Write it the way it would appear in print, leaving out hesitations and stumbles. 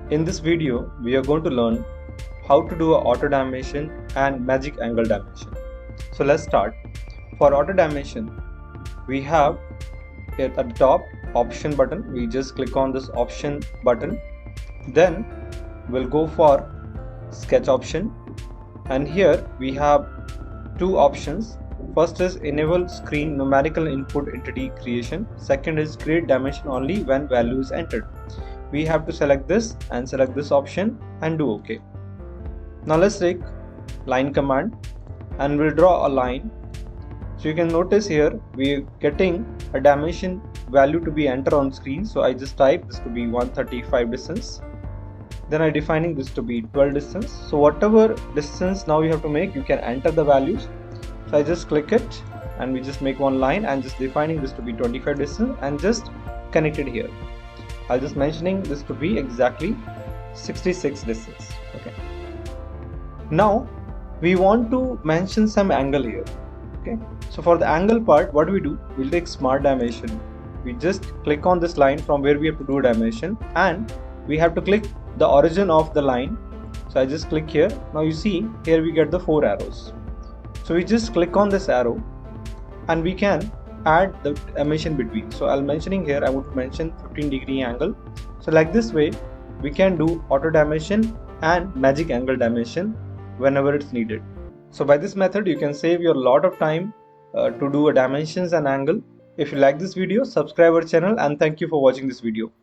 In this video, we are going to learn how to do auto dimension and magic angle dimension. So let's start. For auto dimension, we have here at the top option button. We just click on this option button. Then we'll go for sketch option, and here we have two options. First is enable screen numerical input entity creation. Second is create dimension only when value is entered. We have to select this and select this option and do OK. Now let's take line command and we'll draw a line. So you can notice here we're getting a dimension value to be entered on screen. So I just type this to be 135 distance. Then I'm defining this to be 12 distance. So whatever distance now you have to make, you can enter the values. So I just click it and we just make one line and just defining this to be 25 distance and just connect it here. I'll just mentioning this to be exactly 66 distance. Okay. Now we want to mention some angle here. Okay. So for the angle part, what do we do? We'll take smart dimension. We just click on this line from where we have to do a dimension, and we have to click the origin of the line. So I just click here. Now you see here we get the 4 arrows. So we just click on this arrow and we can add the dimension between. So I'll mentioning here I would mention 15-degree angle. So like this way we can do auto dimension and magic angle dimension whenever it's needed. So by this method you can save your lot of time to do a dimensions and angle. If you like this video, subscribe our channel, and thank you for watching this video.